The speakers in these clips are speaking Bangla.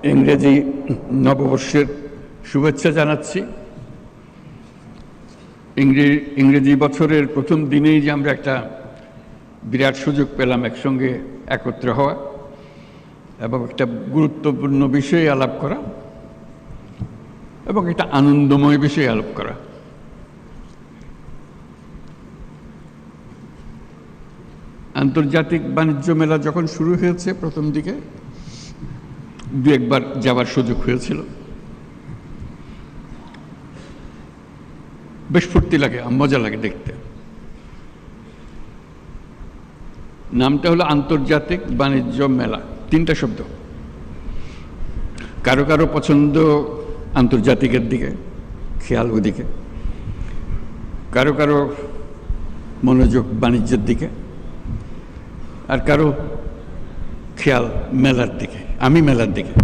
ইংরেজি নববর্ষের শুভেচ্ছা জানাচ্ছি। ইংরেজি বছরের প্রথম দিনেই যে আমরা একটা বিরাট সুযোগ পেলাম একসঙ্গে একত্র হওয়া এবং একটা গুরুত্বপূর্ণ বিষয়ে আলাপ করা এবং একটা আনন্দময় বিষয়ে আলাপ করা। আন্তর্জাতিক বাণিজ্য মেলা যখন শুরু হয়েছে প্রথম দিকে দু একবার যাওয়ার সুযোগ হয়েছিল। বেশ ফুর্তি লাগে, মজা লাগে দেখতে। নামটা হলো আন্তর্জাতিক বাণিজ্য মেলা, তিনটা শব্দ। কারো কারো পছন্দ আন্তর্জাতিকের দিকে, খেয়াল ওদিকে, কারো কারো মনোযোগ বাণিজ্যের দিকে, আর কারো খেয়াল মেলার দিকে। আমি মেলার দিকে।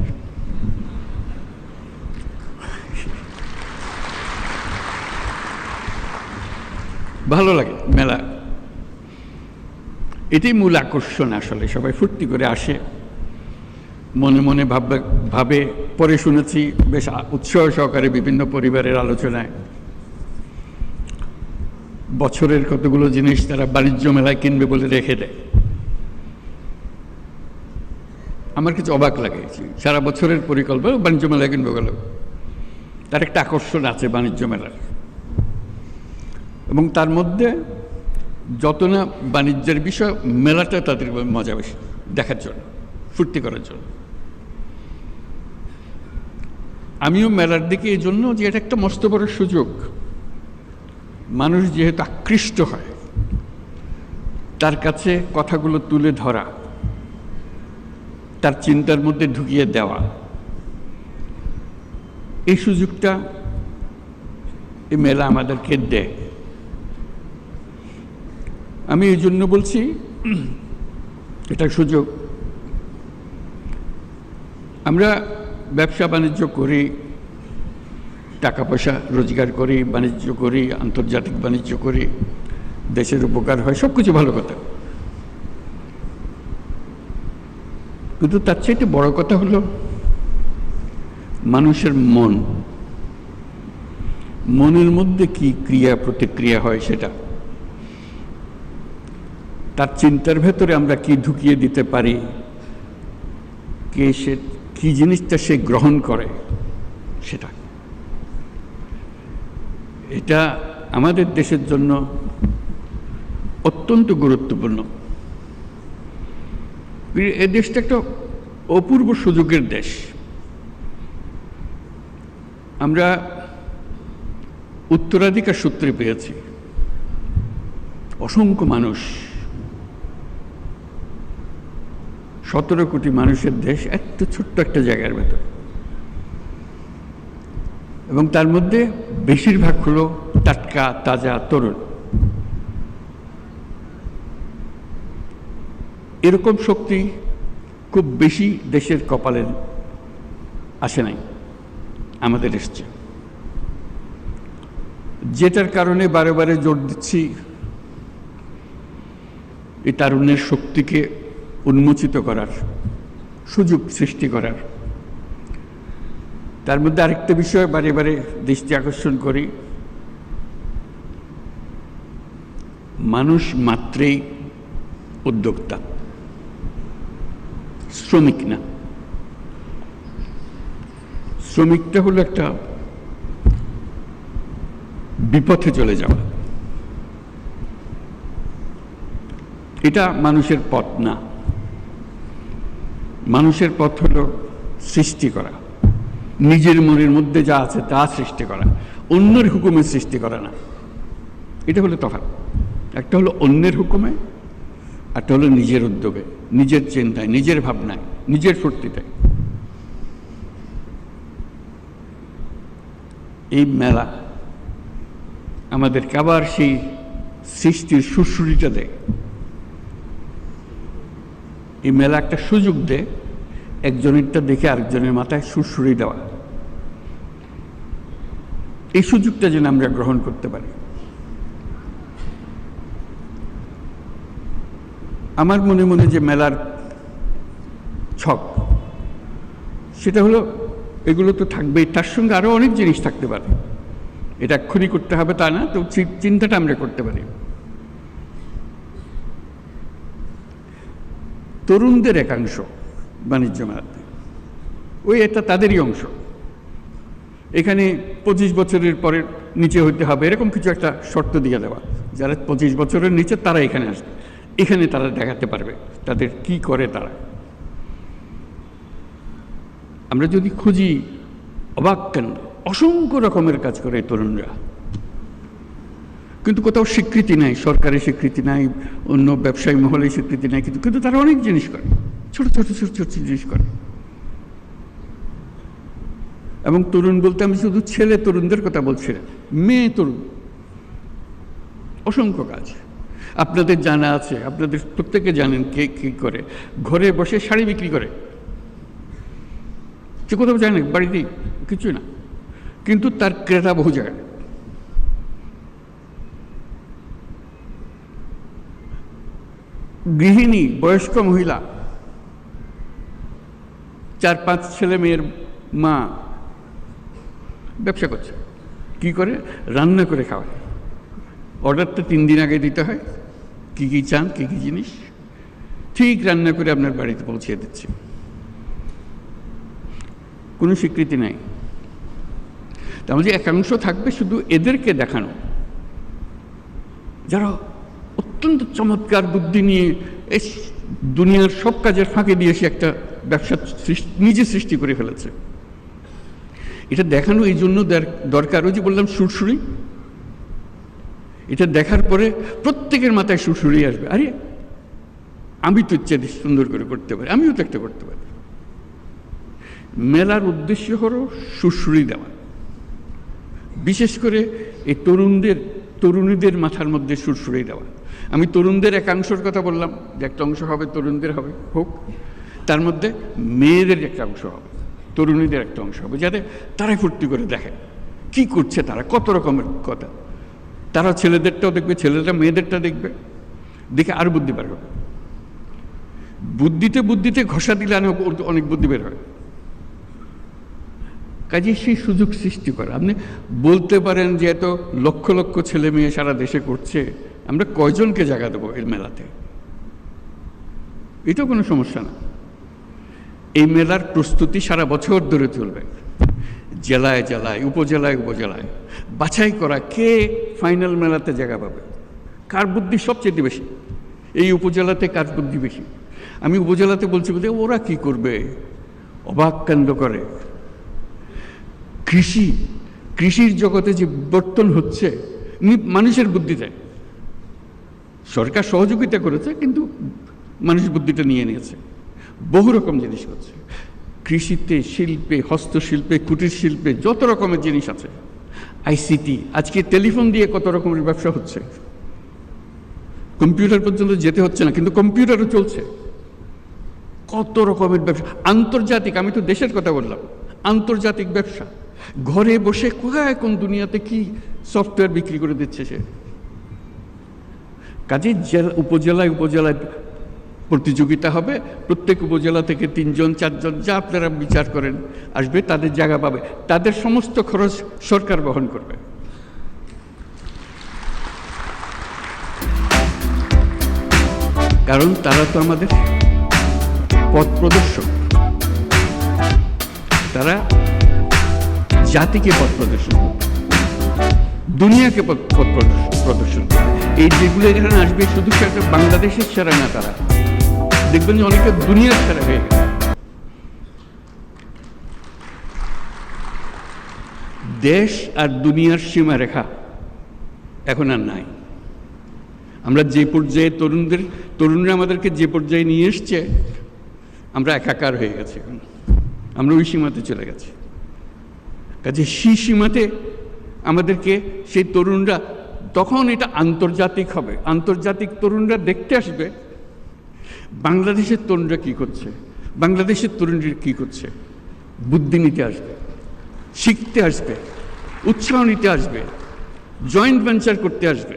ভালো লাগে মেলা, এটাই মূল আকর্ষণ। আসলে সবাই ফুর্তি করে আসে, মনে মনে ভাবে। পরে শুনেছি বেশ উৎসাহ সহকারে বিভিন্ন পরিবারের আলোচনায় বছরের কতগুলো জিনিস তারা বাণিজ্য মেলায় কিনবে বলে রেখে দেয়। আমার কিছু অবাক লাগে, সারা বছরের পরিকল্পনা বাণিজ্য মেলায় কিনবে গেল। তার একটা আকর্ষণ আছে বাণিজ্য মেলার, এবং তার মধ্যে যত না বাণিজ্যের বিষয়, মেলাটা তাদের মজা বেশি দেখার জন্য, ফুর্তি করার জন্য। আমিও মেলার দিকে এই জন্য যে এটা একটা মস্ত বড় সুযোগ। মানুষ যেহেতু আকৃষ্ট হয়, তার কাছে কথাগুলো তুলে ধরা, তার চিন্তার মধ্যে ঢুকিয়ে দেওয়া, এই সুযোগটা এই মেলা আমাদেরকে দেয়। আমি এই জন্য বলছি এটা সুযোগ। আমরা ব্যবসা বাণিজ্য করি, টাকা পয়সা রোজগার করি, বাণিজ্য করি, আন্তর্জাতিক বাণিজ্য করি, দেশের উপকার হয়, সব কিছু ভালো কথা। কিন্তু তার চাইতে বড় কথা হলো মানুষের মনের মধ্যে কি ক্রিয়া প্রতিক্রিয়া হয়, সেটা তার চিন্তার ভেতরে আমরা কি ঢুকিয়ে দিতে পারি, সে কি জিনিসটা সে গ্রহণ করে, সেটা। এটা আমাদের দেশের জন্য অত্যন্ত গুরুত্বপূর্ণ। এই দেশটা একটা অপূর্ব সুযোগের দেশ। আমরা উত্তরাধিকার সূত্রে পেয়েছি অসংখ্য মানুষ, 17 কোটি মানুষের দেশ, এত ছোট্ট একটা জায়গার ভেতর, এবং তার মধ্যে বেশিরভাগ হলো টাটকা, তাজা, তরুণ। এরকম শক্তি খুব বেশি দেশের কপালে আসে নাই, আমাদের এসছে। যেটার কারণে বারে বারে জোর দিচ্ছি এই তারুণ্যের শক্তিকে উন্মোচিত করার, সুযোগ সৃষ্টি করার। তার মধ্যে আরেকটা বিষয় বারে বারে দৃষ্টি আকর্ষণ করি, মানুষ মাত্রেই উদ্যোক্তা, শ্রমিক না। শ্রমিকটা হলো একটা বিপথে চলে যাওয়া। এটা মানুষের পথ না। মানুষের পথ হলো সৃষ্টি করা, নিজের মনের মধ্যে যা আছে তা সৃষ্টি করা, অন্যের হুকুমে সৃষ্টি করা না। এটা হলো তফাৎ। একটা হলো অন্যের হুকুমে, একটা হলো নিজের উদ্যোগে, নিজের চিন্তায়, নিজের ভাবনায়, নিজের ফুর্তিতে। এই মেলা আমাদেরকে আবার সেই সৃষ্টির সুরসুরিটা দেয়। এই মেলা একটা সুযোগ দেয় একজনেরটা দেখে আরেকজনের মাথায় সুরসুরি দেওয়া। এই সুযোগটা যেন আমরা গ্রহণ করতে পারি। আমার মনে মনে যে মেলার ছক, সেটা হলো এগুলো তো থাকবেই, তার সঙ্গে আরও অনেক জিনিস থাকতে পারে। এটা এক্ষুনি করতে হবে তা না, তো চিন্তাটা আমরা করতে পারি। তরুণদের একাংশ বাণিজ্য মেলাতে, ওই এটা তাদেরই অংশ। এখানে 25 বছরের পরে নিচে হইতে হবে এরকম কিছু একটা শর্ত দিয়ে দেওয়া, যারা 25 বছরের নিচে তারা এখানে আসবে, এখানে তারা দেখাতে পারবে তাদের কি করে তারা। আমরা যদি খুঁজি অবাক কেন, অসংখ্য রকমের কাজ করে তরুণরা, কিন্তু কোথাও স্বীকৃতি নাই, সরকারি স্বীকৃতি নাই, অন্য ব্যবসায়ী মহলে স্বীকৃতি নাই, কিন্তু তারা অনেক জিনিস করে, ছোট ছোট ছোট ছোট জিনিস করে। এবং তরুণ বলতে আমি শুধু ছেলে তরুণদের কথা বলছি না, মেয়ে তরুণ, অসংখ্য কাজ আপনাদের জানা আছে, আপনাদের প্রত্যেকে জানেন কে কী করে। ঘরে বসে শাড়ি বিক্রি করে, সে কোথাও জানে বাড়িতেই কিছু না, কিন্তু তার ক্রেতা বহু জায়গায়। গৃহিণী, বয়স্ক মহিলা, 4-5 ছেলে মেয়ের মা ব্যবসা করছে। কি করে? রান্না করে খাওয়ায়। অর্ডারটা 3 দিন আগে দিতে হয়, কি কি চান, কি কি জিনিস, ঠিক রান্না করে আপনার বাড়িতে পৌঁছে দিচ্ছে। কোনো স্বীকৃতি নাই। তার যে একাংশ থাকবে শুধু এদেরকে দেখানো, যারা অত্যন্ত চমৎকার বুদ্ধি নিয়ে এই দুনিয়ার সব কাজের ফাঁকে দিয়ে সে একটা ব্যবসা নিজে সৃষ্টি করে ফেলেছে। এটা দেখানো এই জন্য দরকার, ওই যে বললাম সুরসুরি, এটা দেখার পরে প্রত্যেকের মাথায় সুরসুরি আসবে, আরে আমি তো ইচ্ছে সুন্দর করে করতে পারি, আমিও তো একটা করতে পারি। মেলার উদ্দেশ্য হলো সুরসুরি দেওয়া, বিশেষ করে এই তরুণীদের মাথার মধ্যে সুরসুরি দেওয়া। আমি তরুণদের একাংশের কথা বললাম, যে একটা অংশ হবে তরুণদের হোক, তার মধ্যে মেয়েদের একটা অংশ হবে, তরুণীদের একটা অংশ হবে, যাতে তারাই ফুর্তি করে দেখে কি করছে তারা, কত রকমের কথা। তারা ছেলেদেরটাও দেখবে, ছেলেরা মেয়েদেরটা দেখবে, দেখে আরো বুদ্ধি বের হবে। বুদ্ধিতে ঘষা দিলে অনেক বুদ্ধি বের হয়। কাজে সেই সুযোগ সৃষ্টি করা। আপনি বলতে পারেন যে এত লক্ষ লক্ষ ছেলে মেয়ে সারা দেশে করছে, আমরা কয়জনকে জায়গা দেবো এই মেলাতে? এটাও কোনো সমস্যা না। এই মেলার প্রস্তুতি সারা বছর ধরে চলবে, জেলায় জেলায়, উপজেলায় বাছাই করা কে ফাইনাল মেলাতে জায়গা পাবে, কার বুদ্ধি সবচেয়ে বেশি, এই উপজেলাতে কার বুদ্ধি বেশি। আমি উপজেলাতে বলছি বলতে ওরা কি করবে, অবাক কাণ্ড করে। কৃষির জগতে যে বিবর্তন হচ্ছে মানুষের বুদ্ধিতে, সরকার সহযোগিতা করেছে কিন্তু মানুষ বুদ্ধিটা নিয়ে নিয়েছে, বহু রকম জিনিস করছে। কৃষিতে, শিল্পে, হস্তশিল্পে, কুটির শিল্পে যত রকমের জিনিস আছে, আইসিটি, আজকে টেলিফোন দিয়ে কত রকমের ব্যবসা হচ্ছে, কম্পিউটার পর্যন্ত যেতে হচ্ছে না, কিন্তু কম্পিউটারও চলছে। কত রকমের ব্যবসা, আন্তর্জাতিক, আমি তো দেশের কথা বললাম, আন্তর্জাতিক ব্যবসা। ঘরে বসে কোন দুনিয়াতে কি সফটওয়্যার বিক্রি করে দিচ্ছে সে। কাজে উপজেলায় প্রতিযোগিতা হবে, প্রত্যেক উপজেলা থেকে 3-4 যা আপনারা বিচার করেন আসবে, তাদের জায়গা পাবে, তাদের সমস্ত খরচ সরকার বহন করবে। কারণ তারা তো আমাদের পথ প্রদর্শক, তারা জাতিকে পথ প্রদর্শন করবে, দুনিয়াকে পথ প্রদর্শন করবে। এই যেগুলো এখানে আসবে শুধু একটা বাংলাদেশের সেরা না, তারা দেখবেন যে অনেকে দুনিয়ার সেরা হয়ে গেছে। দেশ আর দুনিয়ার সীমারেখা এখন আর নাই। আমরা যে পর্যায়ে তরুণরা আমাদেরকে যে পর্যায়ে নিয়ে এসছে, আমরা একাকার হয়ে গেছি, আমরা ওই সীমাতে চলে গেছি। কাজে সেই সীমাতে আমাদেরকে সেই তরুণরা, তখন এটা আন্তর্জাতিক হবে, আন্তর্জাতিক তরুণরা দেখতে আসবে বাংলাদেশের তরুণরা কি করছে, বাংলাদেশের তরুণরা কি করছে, বুদ্ধি নিতে আসবে, শিখতে আসবে, উৎসাহ নিতে আসবে, জয়েন্ট ভেঞ্চার করতে আসবে।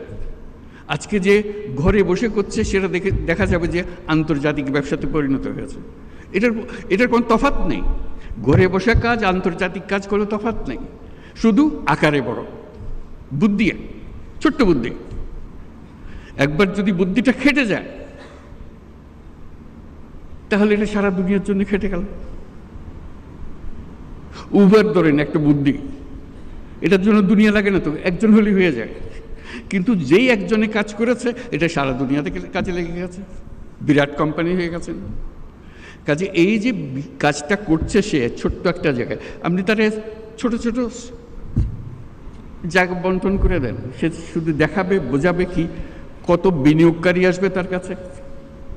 আজকে যে ঘরে বসে করছে সেটা দেখা যাবে যে আন্তর্জাতিক ব্যবসাতে পরিণত হয়েছে। এটার কোনো তফাৎ নেই। ঘরে বসে কাজ আন্তর্জাতিক কাজ কোনো তফাৎ নেই, শুধু আকারে বড়, বুদ্ধি ছোট্ট বুদ্ধি। একবার যদি বুদ্ধিটা খেটে যায় তাহলে এটা সারা দুনিয়ার জন্য খেটে গেল। উবার ধরেন একটা বুদ্ধি, এটার জন্য দুনিয়া লাগে না তো, একজন হলেই হয়ে যায়। কিন্তু যেই একজনে কাজ করেছে এটা সারা দুনিয়াতে কাজে লেগে গেছে, বিরাট কোম্পানি হয়ে গেছে। কাজে এই যে কাজটা করছে সে ছোট্ট একটা জায়গায়, আপনি তার ছোট ছোট জায়গা বন্টন করে দেন, সে শুধু দেখাবে, বোঝাবে কি, কত বিনিয়োগকারী আসবে তার কাছে,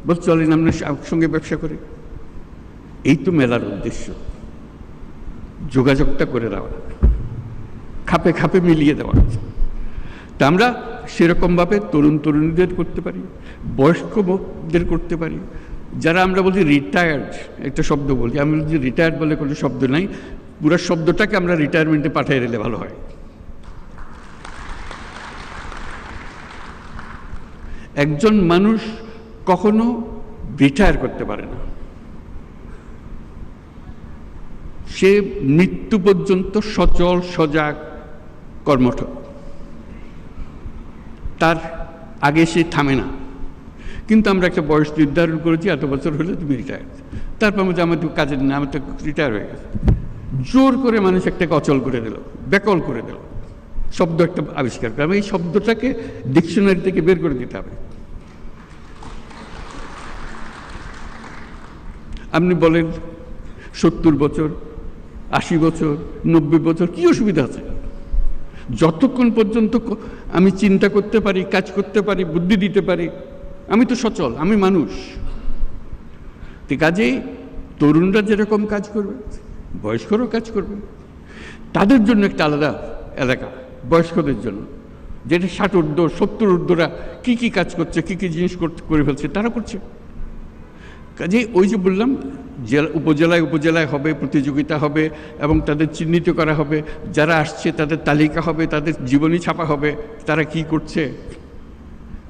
বল চলেন আমরা সঙ্গে ব্যবসা করি। এই তো মেলার উদ্দেশ্য, যোগাযোগটা করে দেওয়া, খাপে খাপে মিলিয়ে দেওয়া। তা আমরা সেরকমভাবে তরুণ তরুণীদের করতে পারি, বয়স্কদের করতে পারি। যারা আমরা বলছি রিটায়ার্ড, একটা শব্দ বলি, আমি বলছি রিটায়ার্ড বলে কোনো শব্দ নাই, পুরো শব্দটাকে আমরা রিটায়ারমেন্টে পাঠিয়ে দিলে ভালো হয়। একজন মানুষ কখনো রিটায়ার করতে পারে না, সে মৃত্যু পর্যন্ত সচল সজাগ কর্মঠ, তার আগে সে থামে না। কিন্তু আমরা একটা বয়স নির্ধারণ করেছি, এত বছর হলে তুমি রিটায়ার, তারপর আমাদের কাজের না, আমার তো রিটায়ার হয়ে গেছে। জোর করে মানুষ একটাকে অচল করে দিল, বেকল করে দিল, শব্দ একটা আবিষ্কার করে। এই শব্দটাকে ডিকশনারি থেকে বের করে দিতে হবে। আপনি বলেন 70 বছর, 80 বছর, 90 বছর, কি অসুবিধা আছে? যতক্ষণ পর্যন্ত আমি চিন্তা করতে পারি, কাজ করতে পারি, বুদ্ধি দিতে পারি, আমি তো সচল, আমি মানুষ। তো কাজেই তরুণরা যেরকম কাজ করবে, বয়স্করাও কাজ করবে। তাদের জন্য একটা আলাদা এলাকা, বয়স্কদের জন্য, যেটা 60 ঊর্ধ্ব 70 ঊর্ধ্বরা কী কী কাজ করছে, কী কী জিনিস করে ফেলছে, তারা করছে। কাজেই ওই যে বললাম, উপজেলায় উপজেলায় হবে, প্রতিযোগিতা হবে এবং তাদের চিহ্নিত করা হবে, যারা আসছে তাদের তালিকা হবে, তাদের জীবনী ছাপা হবে, তারা কি করছে।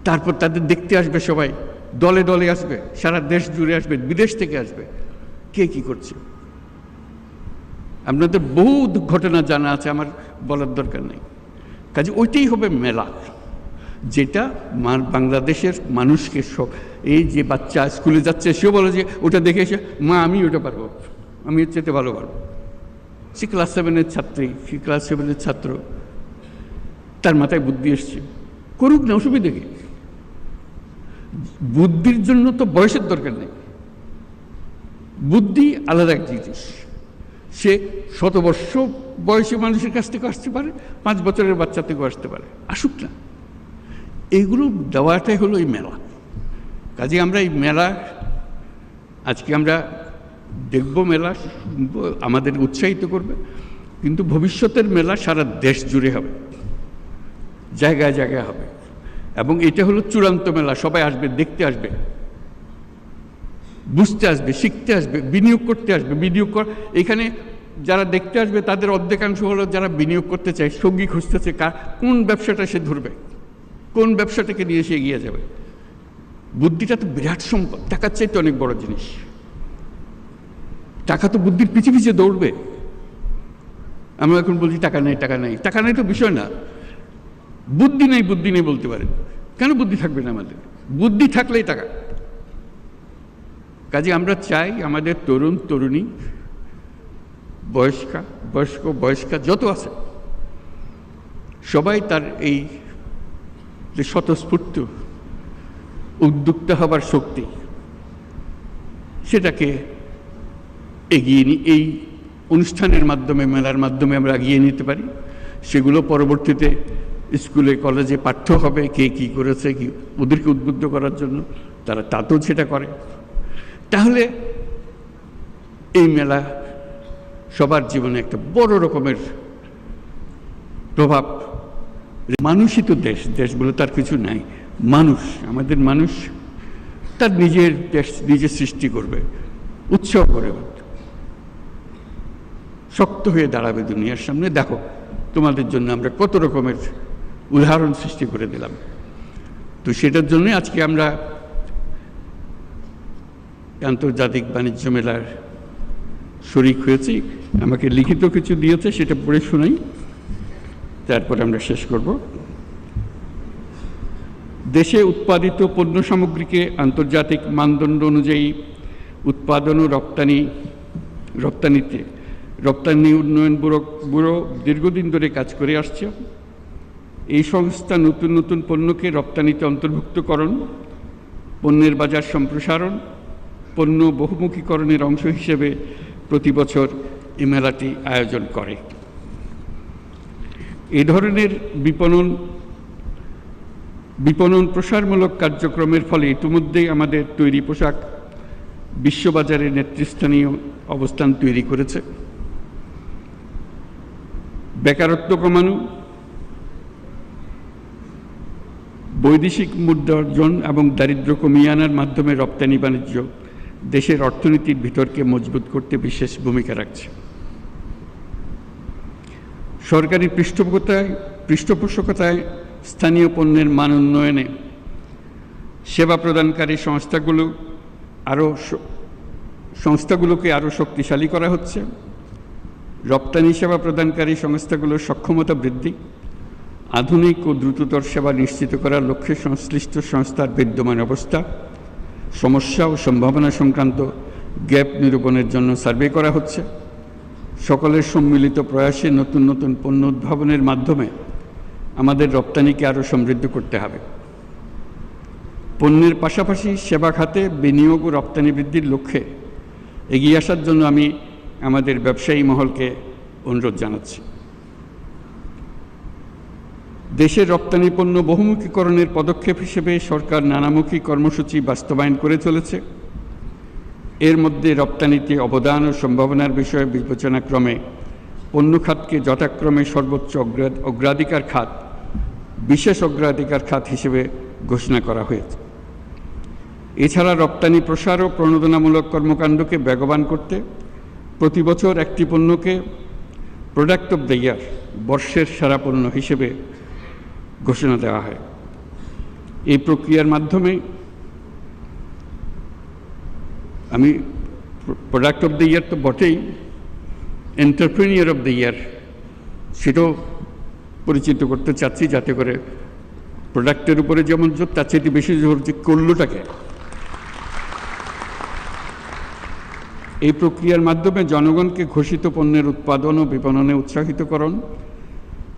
তারপর তাদের দেখতে আসবে সবাই, দলে দলে আসবে, সারা দেশ জুড়ে আসবে, বিদেশ থেকে আসবে, কে কি করছে। আপনাদের বহু ঘটনা জানা আছে, আমার বলার দরকার নেই। কাজে ওইটাই হবে মেলা, যেটা বাংলাদেশের মানুষকে সব, এই যে বাচ্চা স্কুলে যাচ্ছে সেও বলে যে ওটা দেখে এসে, মা আমি ওটা পারবো, আমি এর চেয়ে ভালো পারবো। সে ক্লাস 7-এর ছাত্রী, সে ক্লাস 7-এর ছাত্র, তার মাথায় বুদ্ধি এসছে, করুক না, অসুবিধা কি? বুদ্ধির জন্য তো বয়সের দরকার নেই, বুদ্ধি আলাদা এক জিনিস। সে 100 বর্ষ বয়সী মানুষের কাছ থেকে আসতে পারে, 5 বছরের বাচ্চা থেকেও আসতে পারে, আসুক না। এইগুলো দেওয়াটাই হলো এই মেলা। কাজে আমরা এই মেলা আজকে আমরা দেখব, মেলা আমাদের উৎসাহিত করবে, কিন্তু ভবিষ্যতের মেলা সারা দেশ জুড়ে হবে, জায়গায় জায়গায় হবে। এবং এটা হলো চূড়ান্ত মেলা, সবাই আসবে, দেখতে আসবে, বুঝতে আসবে, শিখতে আসবে, বিনিয়োগ করতে আসবে। এখানে যারা দেখতে আসবে তাদের অর্ধেকাংশ হলো যারা বিনিয়োগ করতে চায়, সঙ্গী খুঁজতেছে, কোন ব্যবসাটা সে ধরবে, কোন ব্যবসাটাকে নিয়ে সে এগিয়ে যাবে। বুদ্ধিটা তো বিরাট সম্পদ, টাকার চাইতে অনেক বড় জিনিস। টাকা তো বুদ্ধির পিছিয়ে পিছিয়ে দৌড়বে। আমরা এখন বলছি টাকা নেই, টাকা নেই, টাকা নেই তো বিষয় না, বুদ্ধি নেই, বুদ্ধি নেই বলতে পারেন। কেন বুদ্ধি থাকবে না আমাদের? বুদ্ধি থাকলেই টাকা। কাজে আমরা চাই আমাদের তরুণ তরুণী, বয়স্কা যত আছে, সবাই তার এই যে স্বতঃস্ফূর্ত উদ্যোক্তা হবার শক্তি, সেটাকে এগিয়ে এই অনুষ্ঠানের মাধ্যমে, মেলার মাধ্যমে আমরা এগিয়ে নিতে পারি। সেগুলো পরবর্তীতে স্কুলে কলেজে পাঠ্য হবে, কে কী করেছে, কি ওদেরকে উদ্বুদ্ধ করার জন্য তারা তাতেও সেটা করে। তাহলে এই মেলা সবার জীবনে একটা বড় রকমের প্রভাব। মানুষই তো দেশ বলে তার কিছু নাই, মানুষ, আমাদের মানুষ তার নিজের দেশ নিজে সৃষ্টি করবে, উৎসব করে শক্ত হয়ে দাঁড়াবে দুনিয়ার সামনে। দেখো তোমাদের জন্য আমরা কত রকমের উদাহরণ সৃষ্টি করে দিলাম। তো সেটার জন্য আজকে আমরা আন্তর্জাতিক বাণিজ্য মেলার শরিক হয়েছি। আমাকে লিখিত কিছু দিয়েছে, সেটা পড়ে শোনাই, তারপরে আমরা শেষ করব। দেশে উৎপাদিত পণ্য সামগ্রীকে আন্তর্জাতিক মানদণ্ড অনুযায়ী উৎপাদন ও রপ্তানি উন্নয়ন ব্যুরো দীর্ঘদিন ধরে কাজ করে আসছে। এই সংস্থা নতুন নতুন পণ্যকে রপ্তানিতে অন্তর্ভুক্তকরণ, পণ্যের বাজার সম্প্রসারণ, পণ্য বহুমুখীকরণের অংশ হিসেবে প্রতি বছর এই মেলাটি আয়োজন করে। এই ধরনের বিপণন প্রসারমূলক কার্যক্রমের ফলে ইতিমধ্যেই আমাদের তৈরি পোশাক বিশ্ববাজারে নেতৃস্থানীয় অবস্থান তৈরি করেছে। বেকারত্ব কমানো, বৈদেশিক মুদ্রা অর্জন এবং দারিদ্র্য কমিয়ে আনার মাধ্যমে রপ্তানি বাণিজ্য দেশের অর্থনীতির ভিতরকে মজবুত করতে বিশেষ ভূমিকা রাখছে। সরকারি পৃষ্ঠপোষকতায় স্থানীয় পণ্যের মান উন্নয়নে সেবা প্রদানকারী সংস্থাগুলোকে আরও শক্তিশালী করা হচ্ছে। রপ্তানি সেবা প্রদানকারী সংস্থাগুলোর সক্ষমতা বৃদ্ধি, আধুনিক ও দ্রুততর সেবা নিশ্চিত করার লক্ষ্যে সংশ্লিষ্ট সংস্থার বিদ্যমান অবস্থা, সমস্যা ও সম্ভাবনা সংক্রান্ত গ্যাপ নিরূপণের জন্য সার্ভে করা হচ্ছে। সকলের সম্মিলিত প্রয়াসে নতুন নতুন পণ্য উদ্ভাবনের মাধ্যমে আমাদের রপ্তানিকে আরও সমৃদ্ধ করতে হবে। পণ্যের পাশাপাশি সেবা খাতে বিনিয়োগ ও রপ্তানি বৃদ্ধির লক্ষ্যে এগিয়ে আসার জন্য আমি আমাদের ব্যবসায়ী মহলকে অনুরোধ জানাচ্ছি। দেশের রপ্তানি পণ্য বহুমুখীকরণের পদক্ষেপ হিসেবে সরকার নানামুখী কর্মসূচি বাস্তবায়ন করে চলেছে। এর মধ্যে রপ্তানিতে অবদান ও সম্ভাবনার বিষয়ে বিবেচনাক্রমে পণ্য খাতকে যথাক্রমে সর্বোচ্চ অগ্রাধিকার খাত, বিশেষ অগ্রাধিকার খাত হিসেবে ঘোষণা করা হয়েছে। এছাড়া রপ্তানি প্রসার ও প্রণোদনামূলক কর্মকাণ্ডকে বেগবান করতে প্রতি বছর একটি পণ্যকে প্রোডাক্ট অব দ্য ইয়ার, বর্ষের সেরা পণ্য হিসেবে ঘোষণা দেওয়া হয়। এই প্রক্রিয়ার মাধ্যমে আমি প্রোডাক্ট অব দ্য ইয়ার তো বটেই, এন্টারপ্রেনিয়র অব দ্য ইয়ার সেটাও পরিচিত করতে চাচ্ছি, যাতে করে প্রোডাক্টের উপরে যেমন জোর, তার চেয়ে বেশি জোর যে করলোটাকে। এই প্রক্রিয়ার মাধ্যমে জনগণকে ঘোষিত পণ্যের উৎপাদন ও বিপণনে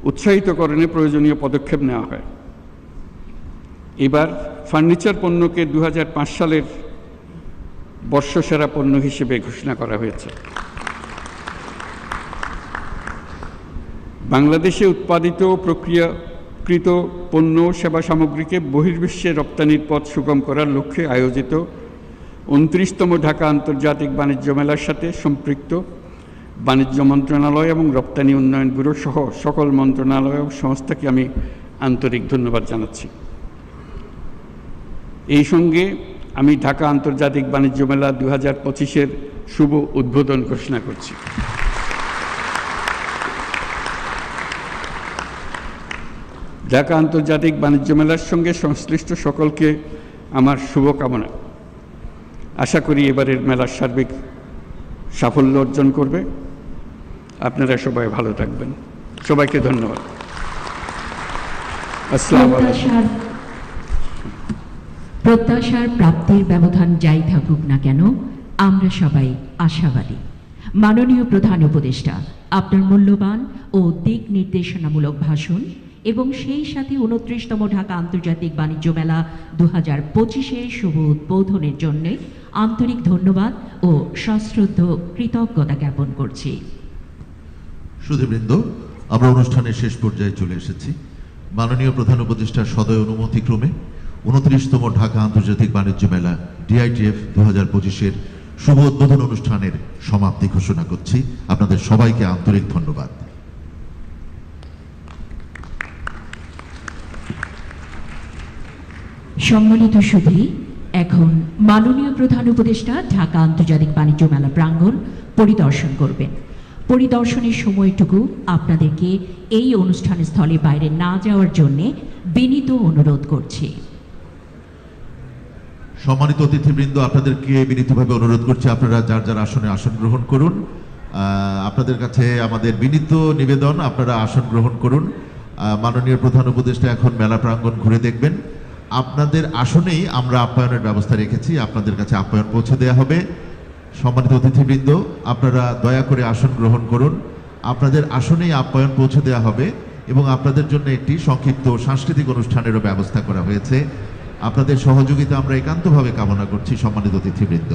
উৎসাহিতকরণে প্রয়োজনীয় পদক্ষেপ নেওয়া হয়। এবার ফার্নিচার পণ্যকে 2005 সালের বর্ষসেরা পণ্য হিসেবে ঘোষণা করা হয়েছে। বাংলাদেশে উৎপাদিত প্রক্রিয়াকৃত পণ্য ও সেবা সামগ্রীকে বহির্বিশ্বে রপ্তানির পথ সুগম করার লক্ষ্যে আয়োজিত 29তম ঢাকা আন্তর্জাতিক বাণিজ্য মেলার সাথে সম্পৃক্ত বাণিজ্য মন্ত্রণালয় এবং রপ্তানি উন্নয়ন ব্যুরো সহ সকল মন্ত্রণালয় ও সংস্থাকে আমি আন্তরিক ধন্যবাদ জানাচ্ছি। এই সঙ্গে আমি ঢাকা আন্তর্জাতিক বাণিজ্য মেলা 2025-এর শুভ উদ্বোধন ঘোষণা করছি। ঢাকা আন্তর্জাতিক বাণিজ্য মেলার সঙ্গে সংশ্লিষ্ট সকলকে আমার শুভকামনা। আশা করি এবারের মেলার সার্বিক সাফল্য অর্জন করবে। আপনারা সবাই ভালো থাকবেন। সবাইকে ধন্যবাদ। আসসালামু আলাইকুম। প্রত্যাশার প্রাপ্তির ব্যবধান যাই থাকুক না কেন, আমরা সবাই আশাবাদী। মাননীয় প্রধান উপদেষ্টা, আপনার মূল্যবান ও দিক নির্দেশনামূলক ভাষণ এবং সেই সাথে 29তম ঢাকা আন্তর্জাতিক বাণিজ্য মেলা 2025-এর শুভ উদ্বোধনের জন্য আন্তরিক ধন্যবাদ ও সশ্রদ্ধ কৃতজ্ঞতা জ্ঞাপন করছি। সুধীবৃন্দ, আমরা অনুষ্ঠানের শেষ পর্যায়ে চলে এসেছি। মাননীয় প্রধান উপদেষ্টার সদয় অনুমতিক্রমে 29তম ঢাকা আন্তর্জাতিক বাণিজ্য মেলা DITF 2025-এর শুভ উদ্বোধন অনুষ্ঠানের সমাপ্তি ঘোষণা করছি। আপনাদের সবাইকে আন্তরিক ধন্যবাদ। সম্মানিত সুধী, এখন মাননীয় প্রধান উপদেষ্টা ঢাকা আন্তর্জাতিক বাণিজ্য মেলা প্রাঙ্গণ পরিদর্শন করবেন। পরিদর্শনের সময়টুকু আপনাদেরকে এই অনুষ্ঠান স্থলে বাইরে না যাওয়ার জন্য বিনীত অনুরোধ করছি। সম্মানিত অতিথিবৃন্দ, আপনাদেরকে বিনীতভাবে অনুরোধ করছি, আপনারা যার যার আসনে আসন গ্রহণ করুন। আপনাদের কাছে আমাদের বিনীত নিবেদন, আপনারা আসন গ্রহণ করুন। মাননীয় প্রধান উপদেষ্টা এখন মেলা প্রাঙ্গণ ঘুরে দেখবেন। আপনাদের আসনেই আমরা আপ্যায়নের ব্যবস্থা রেখেছি, আপনাদের কাছে আপ্যায়ন পৌঁছে দেওয়া হবে। সম্মানিত অতিথিবৃন্দ, আপনারা দয়া করে আসন গ্রহণ করুন। আপনাদের আসনেই আপ্যায়ন পৌঁছে দেওয়া হবে এবং আপনাদের জন্য একটি সংক্ষিপ্ত সাংস্কৃতিক অনুষ্ঠানেরও ব্যবস্থা করা হয়েছে। আপনাদের সহযোগিতা আমরা একান্তভাবে কামনা করছি সম্মানিত অতিথিবৃন্দ।